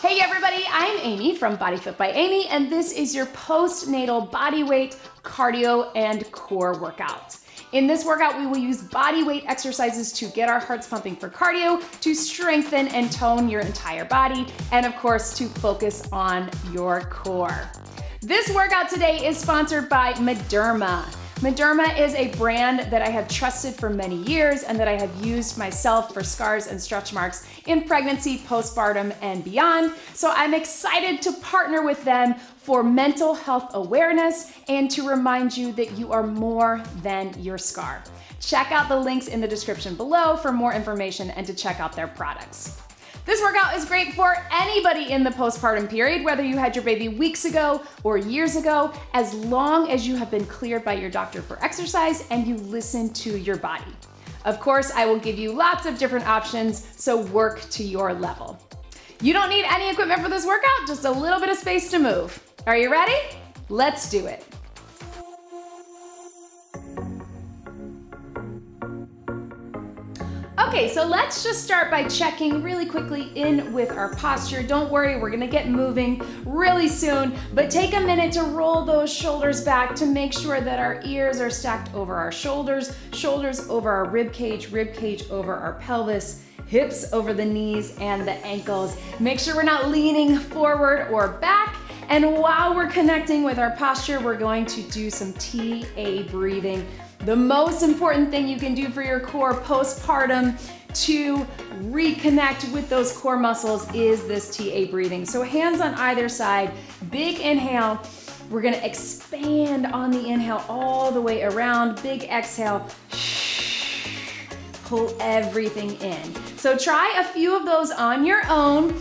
Hey everybody, I'm Amy from BodyFit by Amy, and this is your postnatal bodyweight cardio and core workout. In this workout, we will use bodyweight exercises to get our hearts pumping for cardio, to strengthen and tone your entire body, and of course, to focus on your core. This workout today is sponsored by Mederma. Mederma is a brand that I have trusted for many years and that I have used myself for scars and stretch marks in pregnancy, postpartum, and beyond. So I'm excited to partner with them for mental health awareness and to remind you that you are more than your scar. Check out the links in the description below for more information and to check out their products. This workout is great for anybody in the postpartum period, whether you had your baby weeks ago or years ago, as long as you have been cleared by your doctor for exercise and you listen to your body. Of course, I will give you lots of different options, so work to your level. You don't need any equipment for this workout, just a little bit of space to move. Are you ready? Let's do it. Okay, so let's just start by checking really quickly in with our posture. Don't worry, we're gonna get moving really soon, but take a minute to roll those shoulders back to make sure that our ears are stacked over our shoulders, shoulders over our rib cage over our pelvis, hips over the knees and the ankles. Make sure we're not leaning forward or back. And while we're connecting with our posture, we're going to do some TA breathing. The most important thing you can do for your core postpartum to reconnect with those core muscles is this TA breathing. So hands on either side, big inhale. We're gonna expand on the inhale all the way around. Big exhale, pull everything in. So try a few of those on your own.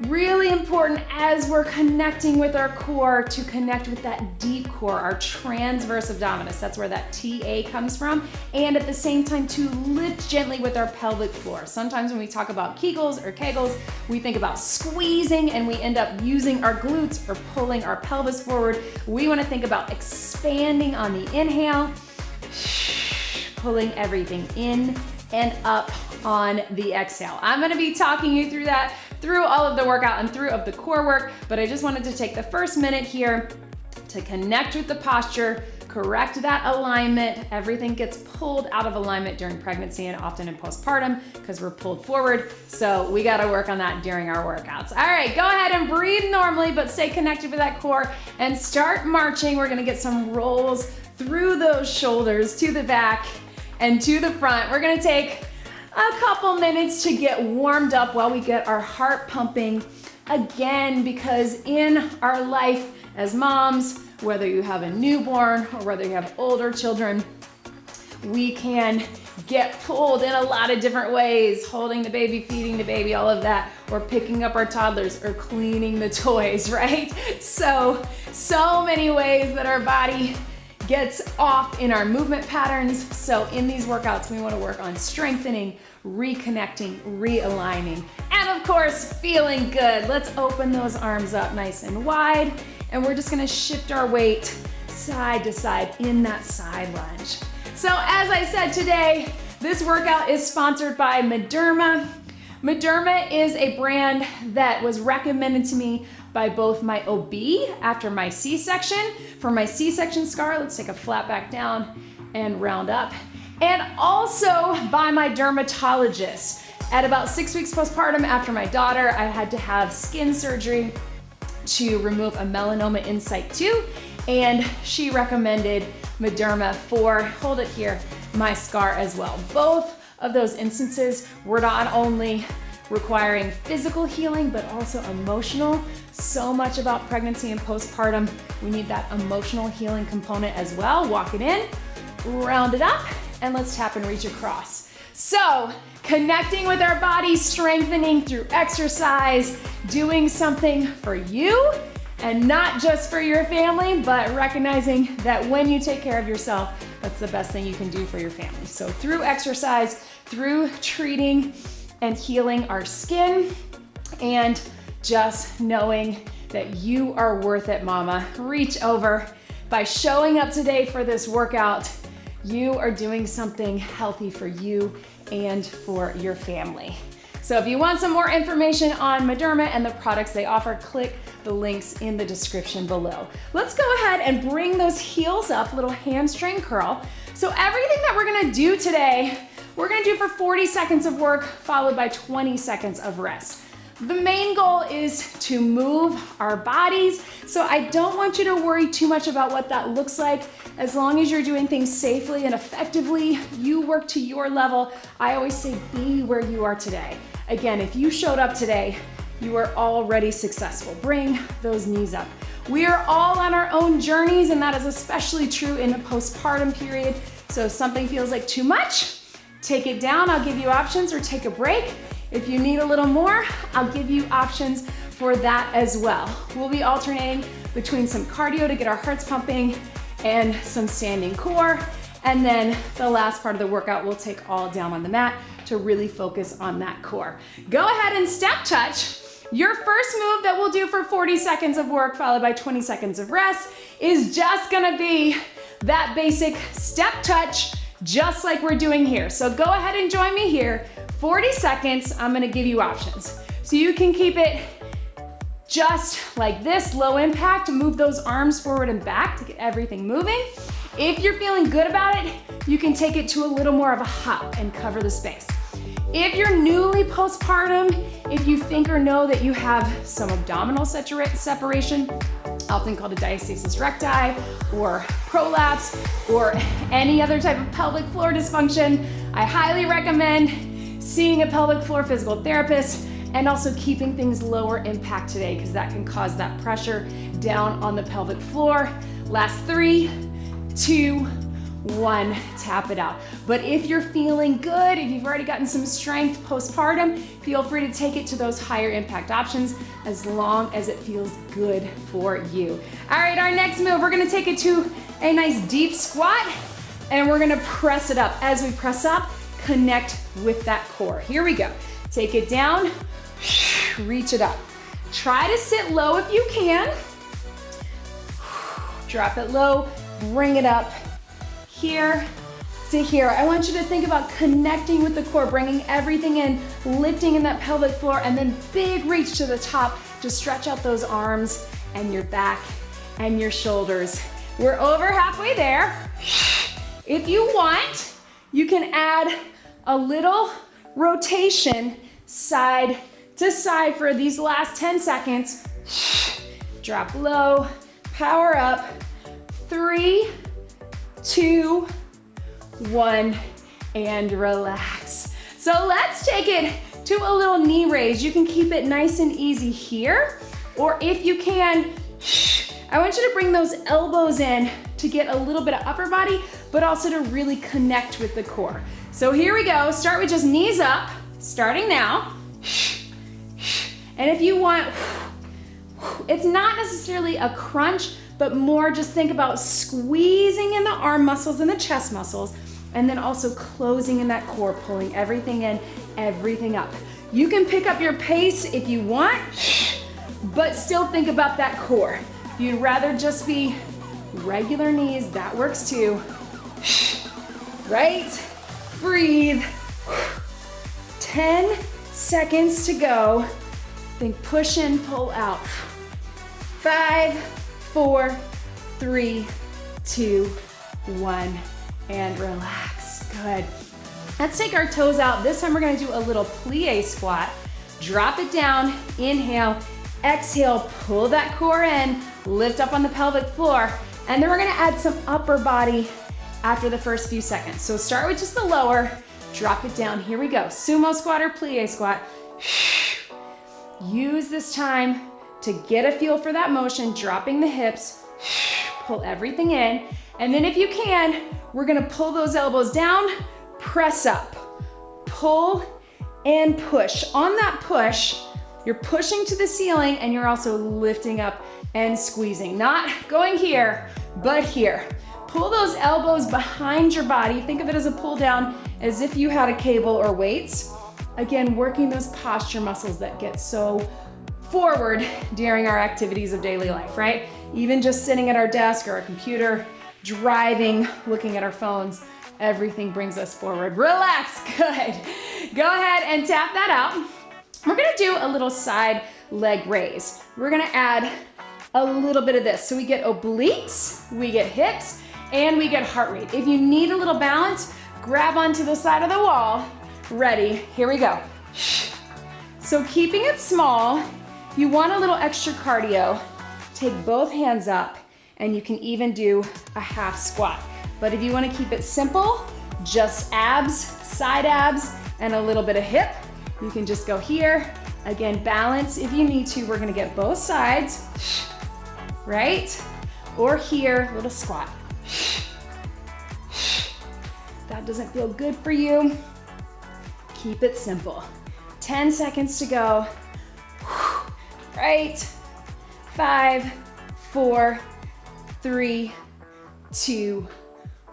Really important as we're connecting with our core to connect with that deep core, our transverse abdominis. That's where that TA comes from. And at the same time to lift gently with our pelvic floor. Sometimes when we talk about Kegels or Kegels, we think about squeezing and we end up using our glutes or pulling our pelvis forward. We want to think about expanding on the inhale, pulling everything in and up on the exhale. I'm going to be talking you through that through all of the workout and through of the core work, but I just wanted to take the first minute here to connect with the posture, correct that alignment. Everything gets pulled out of alignment during pregnancy and often in postpartum because we're pulled forward. So we got to work on that during our workouts. All right, go ahead and breathe normally, but stay connected with that core and start marching. We're going to get some rolls through those shoulders to the back and to the front. We're going to take a couple minutes to get warmed up while we get our heart pumping again, because in our life as moms, whether you have a newborn or whether you have older children, we can get pulled in a lot of different ways, holding the baby, feeding the baby, all of that, or picking up our toddlers or cleaning the toys, right? So many ways that our body gets off in our movement patterns. So in these workouts, we want to work on strengthening, reconnecting, realigning, and of course, feeling good. Let's open those arms up nice and wide, and we're just gonna shift our weight side to side in that side lunge. So as I said today, this workout is sponsored by Mederma. Mederma is a brand that was recommended to me by both my OB after my C-section. For my C-section scar, let's take a flat back down and round up. And also by my dermatologist. At about 6 weeks postpartum after my daughter, I had to have skin surgery to remove a melanoma in site 2. And she recommended Mederma for, hold it here, my scar as well. Both of those instances were not only requiring physical healing, but also emotional. So much about pregnancy and postpartum. We need that emotional healing component as well. Walk it in, round it up, and let's tap and reach across. So connecting with our body, strengthening through exercise, doing something for you and not just for your family, but recognizing that when you take care of yourself, that's the best thing you can do for your family. So through exercise, through treating and healing our skin, and just knowing that you are worth it, mama. Reach over. By showing up today for this workout, you are doing something healthy for you and for your family. So if you want some more information on Mederma and the products they offer, click the links in the description below. Let's go ahead and bring those heels up, little hamstring curl. So everything that we're gonna do today, we're gonna do for 40 seconds of work followed by 20 seconds of rest. The main goal is to move our bodies, so I don't want you to worry too much about what that looks like. As long as you're doing things safely and effectively, you work to your level. I always say be where you are today. Again, if you showed up today, you are already successful. Bring those knees up. We are all on our own journeys, and that is especially true in the postpartum period. So if something feels like too much, take it down. I'll give you options, or take a break. If you need a little more, I'll give you options for that as well. We'll be alternating between some cardio to get our hearts pumping and some standing core. And then the last part of the workout, we'll take all down on the mat to really focus on that core. Go ahead and step touch. Your first move that we'll do for 40 seconds of work followed by 20 seconds of rest is just gonna be that basic step touch, just like we're doing here. So go ahead and join me here. 40 seconds, I'm gonna give you options. So you can keep it just like this, low impact, move those arms forward and back to get everything moving. If you're feeling good about it, you can take it to a little more of a hop and cover the space. If you're newly postpartum, if you think or know that you have some abdominal separation, often called a diastasis recti or prolapse or any other type of pelvic floor dysfunction, I highly recommend seeing a pelvic floor physical therapist and also keeping things lower impact today, because that can cause that pressure down on the pelvic floor. Last 3, 2, 1, tap it out. But if you're feeling good, if you've already gotten some strength postpartum, feel free to take it to those higher impact options as long as it feels good for you. All right, our next move, we're gonna take it to a nice deep squat, and we're gonna press it up. As we press up, connect with that core. Here we go. Take it down, reach it up. Try to sit low if you can. Drop it low, bring it up here to here. I want you to think about connecting with the core, bringing everything in, lifting in that pelvic floor, and then big reach to the top to stretch out those arms and your back and your shoulders. We're over halfway there. If you want, you can add a little rotation side to side for these last 10 seconds. Drop low, power up. 3, 2, 1, and relax. So let's take it to a little knee raise. You can keep it nice and easy here, or if you can, I want you to bring those elbows in to get a little bit of upper body, but also to really connect with the core. So here we go. Start with just knees up, starting now. And if you want, it's not necessarily a crunch, but more just think about squeezing in the arm muscles and the chest muscles, and then also closing in that core, pulling everything in, everything up. You can pick up your pace if you want, but still think about that core. If you'd rather just be regular knees, that works too. Right? Breathe. 10 seconds to go. Think push in, pull out. 5, 4, 3, 2, 1, and relax. Good. Let's take our toes out. This time we're gonna do a little plie squat. Drop it down, inhale, exhale, pull that core in, lift up on the pelvic floor, and then we're gonna add some upper body after the first few seconds. So start with just the lower, drop it down. Here we go. Sumo squat or plie squat. Use this time to get a feel for that motion, dropping the hips, pull everything in. And then if you can, we're gonna pull those elbows down, press up, pull and push. On that push, you're pushing to the ceiling and you're also lifting up and squeezing. Not going here, but here. Pull those elbows behind your body. Think of it as a pull down, as if you had a cable or weights. Again, working those posture muscles that get so forward during our activities of daily life, right? Even just sitting at our desk or our computer, driving, looking at our phones, everything brings us forward. Relax, good. Go ahead and tap that out. a little side leg raise. We're gonna add a little bit of this. So we get obliques, we get hips, and we get heart rate. If you need a little balance, grab onto the side of the wall. Ready, here we go. So keeping it small, if you want a little extra cardio, take both hands up, and you can even do a half squat. But if you wanna keep it simple, just abs, side abs, and a little bit of hip, you can just go here. Again, balance if you need to. We're gonna get both sides, right? Or here, little squat. That doesn't feel good for you. Keep it simple. 10 seconds to go. Right? 5, 4, 3, 2,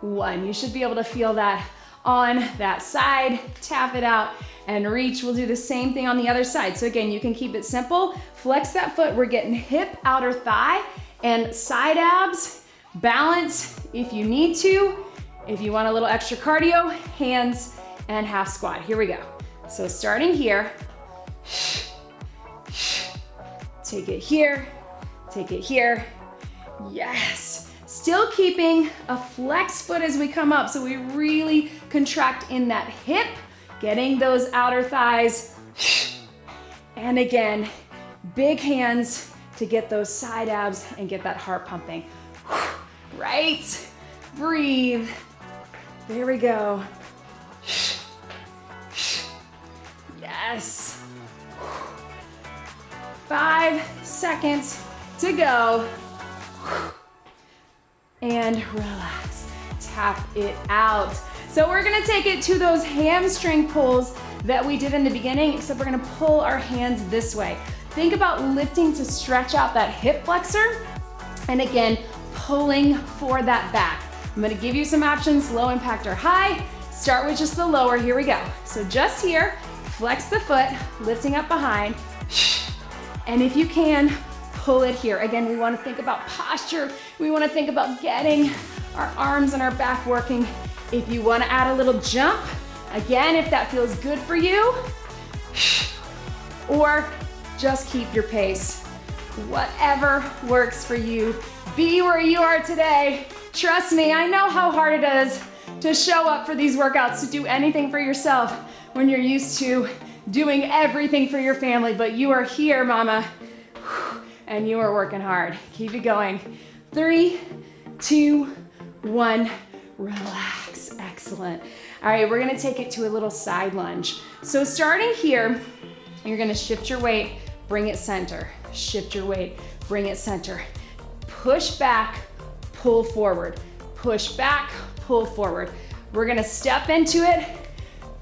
1. You should be able to feel that on that side. Tap it out and reach. We'll do the same thing on the other side. So again, you can keep it simple. Flex that foot. We're getting hip, outer thigh, and side abs. Balance if you need to. If you want a little extra cardio, hands and half squat. Here we go. So starting here, take it here, take it here. Yes. Still keeping a flex foot as we come up, so we really contract in that hip, getting those outer thighs. And again, big hands to get those side abs and get that heart pumping. Right? Breathe. There we go. Yes. 5 seconds to go. And relax. Tap it out. So we're gonna take it to those hamstring pulls that we did in the beginning, except we're gonna pull our hands this way. Think about lifting to stretch out that hip flexor. And again, pulling for that back. I'm gonna give you some options, low impact or high. Start with just the lower, here we go. So just here, flex the foot, lifting up behind. And if you can, pull it here. Again, we wanna think about posture. We wanna think about getting our arms and our back working. If you wanna add a little jump, again, if that feels good for you, or just keep your pace. Whatever works for you. Be where you are today. Trust me, I know how hard it is to show up for these workouts, to do anything for yourself when you're used to doing everything for your family, but you are here, mama, and you are working hard. Keep it going. 3, 2, 1, relax, excellent. All right, we're gonna take it to a little side lunge. So starting here, you're gonna shift your weight, bring it center. Shift your weight, bring it center. Push back, pull forward. Push back, pull forward. We're gonna step into it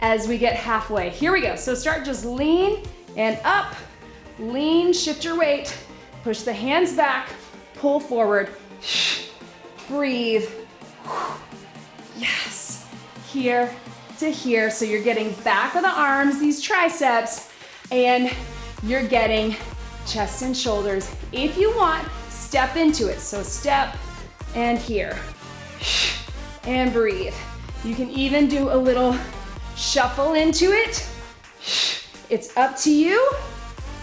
as we get halfway. Here we go. So start just lean and up. Lean, shift your weight. Push the hands back, pull forward. Breathe. Yes. Here to here. So you're getting back of the arms, these triceps, and you're getting chest and shoulders. If you want, step into it. So step and here. And breathe. You can even do a little shuffle into it. It's up to you,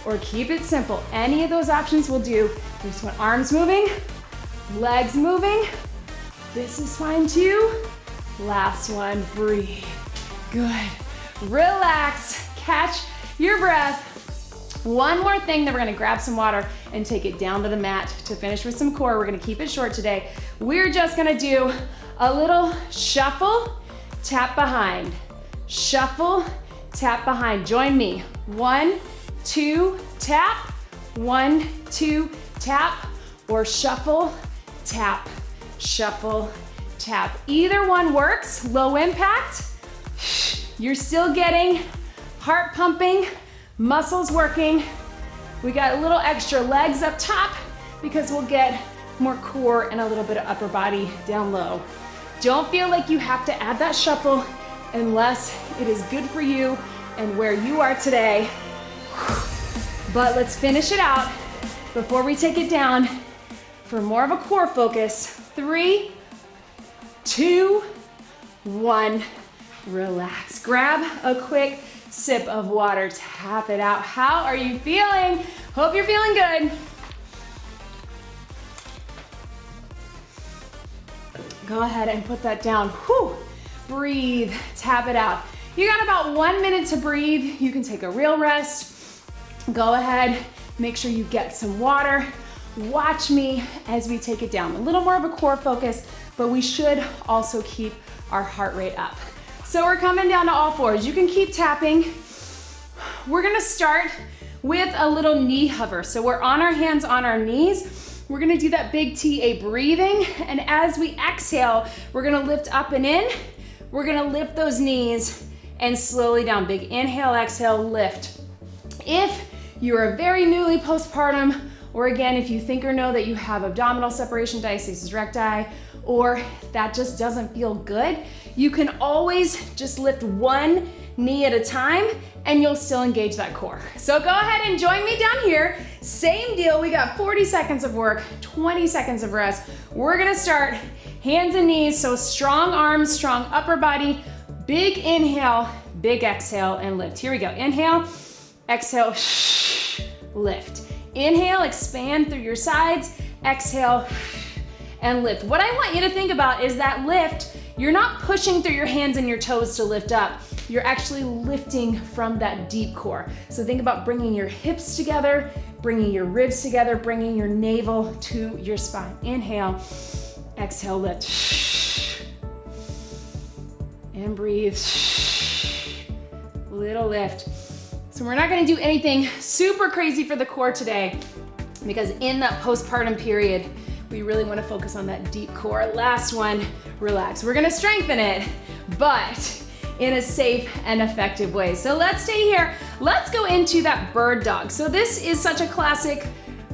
or keep it simple. Any of those options will do. Just want arms moving, legs moving. This is fine too. Last one, breathe. Good. Relax, catch your breath. One more thing, then we're gonna grab some water and take it down to the mat to finish with some core. We're gonna keep it short today. We're just gonna do a little shuffle, tap behind. Shuffle, tap behind. Join me. 1, 2, tap. 1, 2, tap. Or shuffle, tap. Shuffle, tap. Either one works. Low impact. You're still getting heart pumping, muscles working. We got a little extra legs up top because we'll get more core and a little bit of upper body down low. Don't feel like you have to add that shuffle unless it is good for you and where you are today. But let's finish it out before we take it down for more of a core focus. 3, 2, 1, relax. Grab a quick sip of water. Tap it out. How are you feeling? Hope you're feeling good. Go ahead and put that down. Whew. Breathe, tap it out. You got about 1 minute to breathe. You can take a real rest. Go ahead, make sure you get some water. Watch me as we take it down. A little more of a core focus, but we should also keep our heart rate up. So we're coming down to all fours. You can keep tapping. We're gonna start with a little knee hover. So we're on our hands on our knees. We're gonna do that big TA breathing. And as we exhale, we're gonna lift up and in. We're gonna lift those knees and slowly down. Big inhale, exhale, lift. If you are very newly postpartum, or again, if you think or know that you have abdominal separation, diastasis recti, or that just doesn't feel good, you can always just lift one knee at a time and you'll still engage that core. So go ahead and join me down here. Same deal, we got 40 seconds of work, 20 seconds of rest. We're gonna start hands and knees, so strong arms, strong upper body, big inhale, big exhale, and lift. Here we go, inhale, exhale, lift. Inhale, expand through your sides, exhale, and lift. What I want you to think about is that lift, you're not pushing through your hands and your toes to lift up. You're actually lifting from that deep core. So think about bringing your hips together, bringing your ribs together, bringing your navel to your spine. Inhale, exhale, lift. And breathe. Little lift. So we're not gonna do anything super crazy for the core today because in that postpartum period, we really wanna focus on that deep core. Last one, relax. We're gonna strengthen it, but in a safe and effective way. So let's stay here. Let's go into that bird dog. So this is such a classic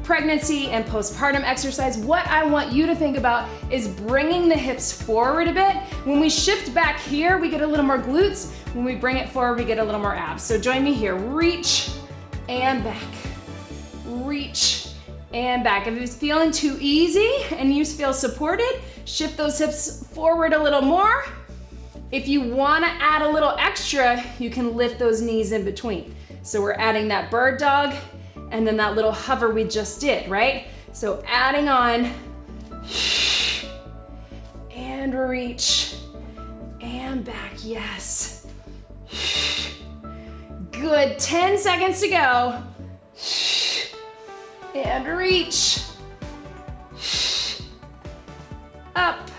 pregnancy and postpartum exercise. What I want you to think about is bringing the hips forward a bit. When we shift back here, we get a little more glutes. When we bring it forward, we get a little more abs. So join me here. Reach and back. Reach and back. If it's feeling too easy and you feel supported, shift those hips forward a little more. If you wanna add a little extra, you can lift those knees in between. So we're adding that bird dog and then that little hover we just did, right? So adding on, and reach, and back, yes. Good, 10 seconds to go. And reach. Up.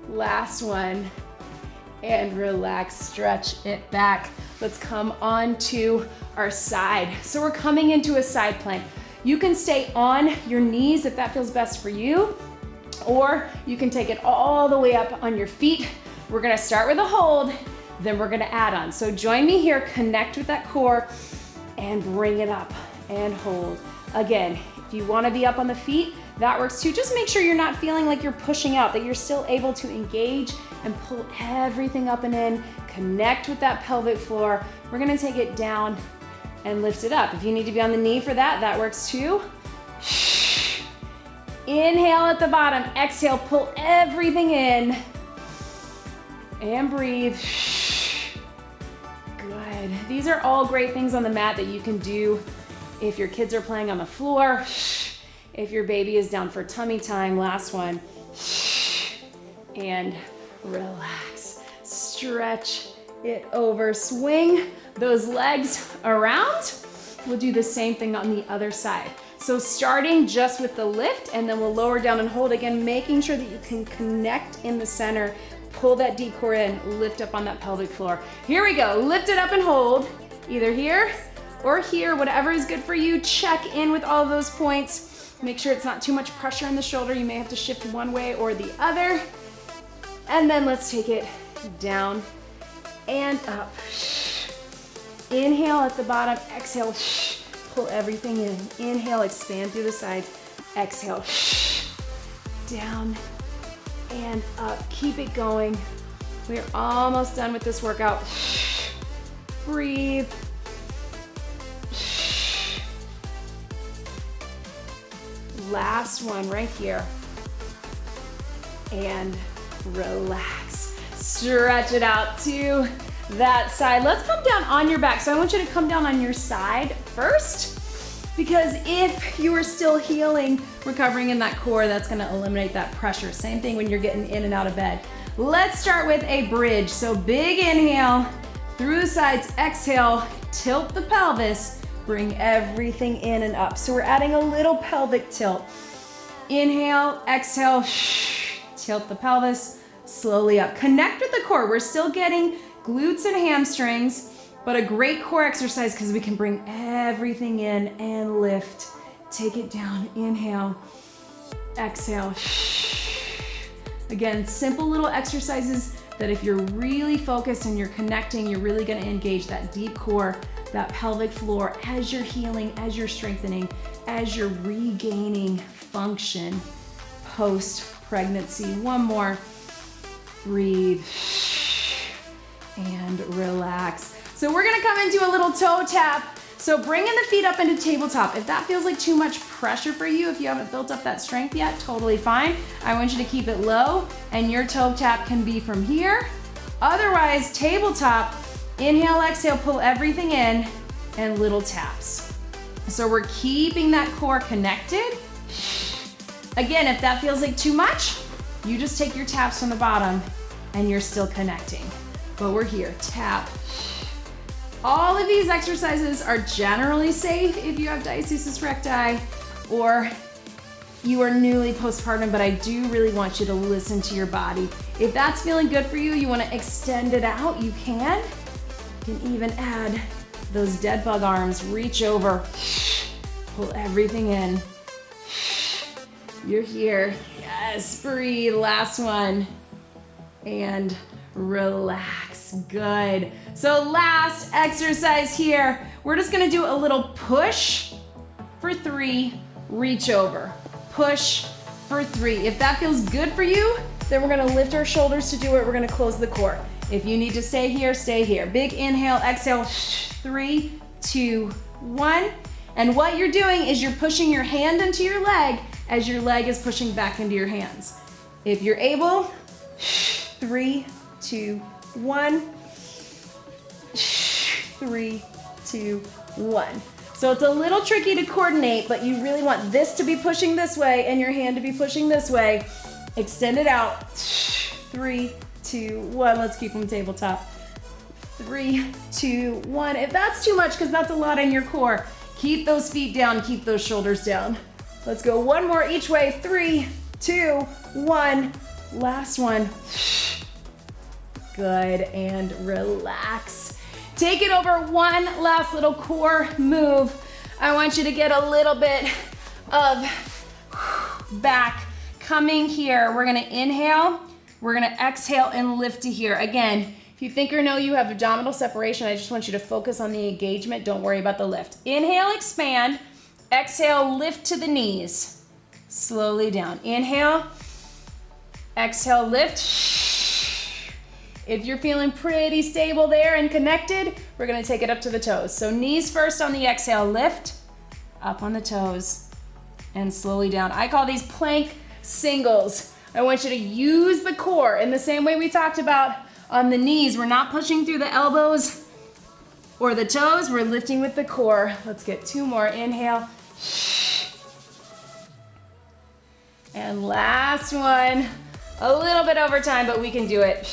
Last one. And relax, stretch it back. Let's come on to our side. So we're coming into a side plank. You can stay on your knees if that feels best for you, or you can take it all the way up on your feet. We're gonna start with a hold, then we're gonna add on. So join me here, connect with that core, and bring it up and hold. Again, if you wanna be up on the feet, that works too. Just make sure you're not feeling like you're pushing out, that you're still able to engage and pull everything up and in, connect with that pelvic floor. We're gonna take it down and lift it up. If you need to be on the knee for that, that works too. Inhale at the bottom, exhale, pull everything in, and breathe. Good. These are all great things on the mat that you can do if your kids are playing on the floor, if your baby is down for tummy time. Last one. And relax. Stretch it over. Swing those legs around. We'll do the same thing on the other side. So starting just with the lift, and then we'll lower down and hold again, making sure that you can connect in the center, pull that deep core in, lift up on that pelvic floor. Here we go. Lift it up and hold, either here or here, whatever is good for you. Check in with all of those points. Make sure it's not too much pressure on the shoulder. You may have to shift one way or the other. And then let's take it down and up. Inhale at the bottom, exhale, pull everything in. Inhale, expand through the sides. Exhale, down and up. Keep it going. We're almost done with this workout. Breathe. Last one right here. And relax. Stretch it out to that side. Let's come down on your back. So I want you to come down on your side first, because if you are still healing, recovering in that core, that's gonna eliminate that pressure. Same thing when you're getting in and out of bed. Let's start with a bridge. So big inhale, through the sides, exhale, tilt the pelvis, bring everything in and up. So we're adding a little pelvic tilt. Inhale, exhale, tilt the pelvis, slowly up. Connect with the core. We're still getting glutes and hamstrings, but a great core exercise because we can bring everything in and lift. Take it down, inhale, exhale. Again, simple little exercises that if you're really focused and you're connecting, you're really gonna engage that deep core, that pelvic floor as you're healing, as you're strengthening, as you're regaining function post-pregnancy. One more, breathe and relax. So we're gonna come into a little toe tap. So bringing the feet up into tabletop. If that feels like too much pressure for you, if you haven't built up that strength yet, totally fine. I want you to keep it low, and your toe tap can be from here. Otherwise, tabletop, inhale, exhale, pull everything in, and little taps. So we're keeping that core connected. Again, if that feels like too much, you just take your taps from the bottom and you're still connecting. But we're here, tap. All of these exercises are generally safe if you have diastasis recti or you are newly postpartum, but I do really want you to listen to your body. If that's feeling good for you, you wanna extend it out, you can. You can even add those dead bug arms, reach over, pull everything in. You're here, yes, breathe, last one. And relax, good. So last exercise here, we're just gonna do a little push for 3, reach over. Push for 3. If that feels good for you, then we're gonna lift our shoulders to do it. We're gonna close the core. If you need to stay here, stay here. Big inhale, exhale, 3, 2, 1. And what you're doing is you're pushing your hand into your leg as your leg is pushing back into your hands. If you're able, 3, 2, 1. 3, 2, 1. So it's a little tricky to coordinate, but you really want this to be pushing this way and your hand to be pushing this way. Extend it out. 3, 2, 1. Let's keep them tabletop. 3, 2, 1. If that's too much, because that's a lot in your core, keep those feet down, keep those shoulders down. Let's go one more each way. 3, 2, 1. Last one. Good, and relax. Take it over, one last little core move. I want you to get a little bit of back coming here. We're gonna inhale, we're gonna exhale and lift to here. Again, if you think or know you have abdominal separation, I just want you to focus on the engagement. Don't worry about the lift. Inhale, expand. Exhale, lift to the knees. Slowly down. Inhale, exhale, lift. If you're feeling pretty stable there and connected, we're gonna take it up to the toes. So knees first on the exhale, lift, up on the toes, and slowly down. I call these plank singles. I want you to use the core in the same way we talked about on the knees. We're not pushing through the elbows or the toes, we're lifting with the core. Let's get 2 more, inhale. And last one, a little bit over time, but we can do it.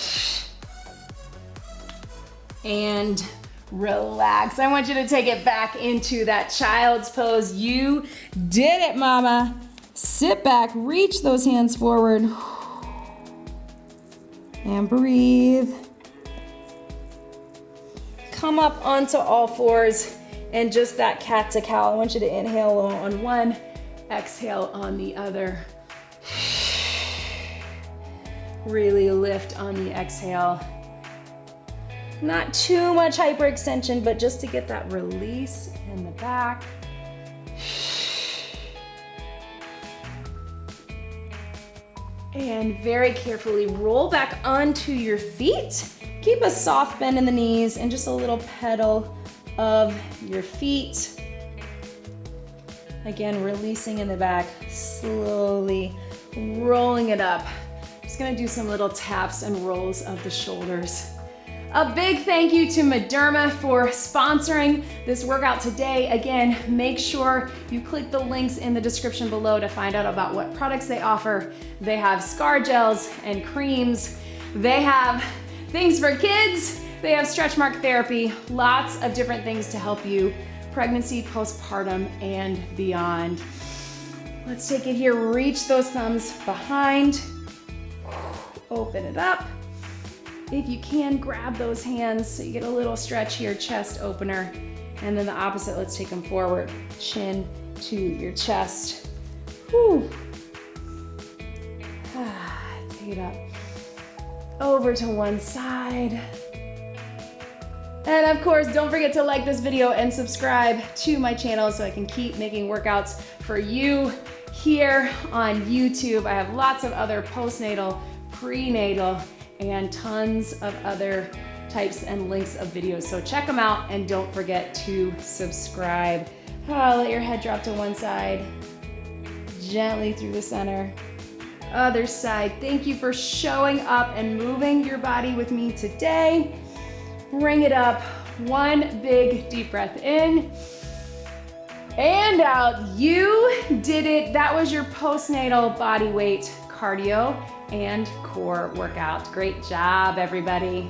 And relax. I want you to take it back into that child's pose. You did it, mama. Sit back, reach those hands forward. And breathe. Come up onto all fours and just that cat to cow. I want you to inhale on one, exhale on the other. Really lift on the exhale. Not too much hyperextension, but just to get that release in the back. And very carefully roll back onto your feet. Keep a soft bend in the knees and just a little pedal of your feet. Again, releasing in the back, slowly rolling it up. Just gonna do some little taps and rolls of the shoulders. A big thank you to Mederma for sponsoring this workout today. Again, make sure you click the links in the description below to find out about what products they offer. They have scar gels and creams. They have things for kids. They have stretch mark therapy, lots of different things to help you pregnancy, postpartum, and beyond. Let's take it here. Reach those thumbs behind. Open it up. If you can, grab those hands so you get a little stretch here, chest opener. And then the opposite, let's take them forward. Chin to your chest. Whew. Take it up. Over to one side. And of course, don't forget to like this video and subscribe to my channel so I can keep making workouts for you here on YouTube. I have lots of other postnatal, prenatal, and tons of other types and links of videos. So check them out and don't forget to subscribe. Let your head drop to one side, gently through the center. Other side. Thank you for showing up and moving your body with me today. Bring it up. One big deep breath in and out. You did it. That was your postnatal body weight cardio and core workout. Great job, everybody.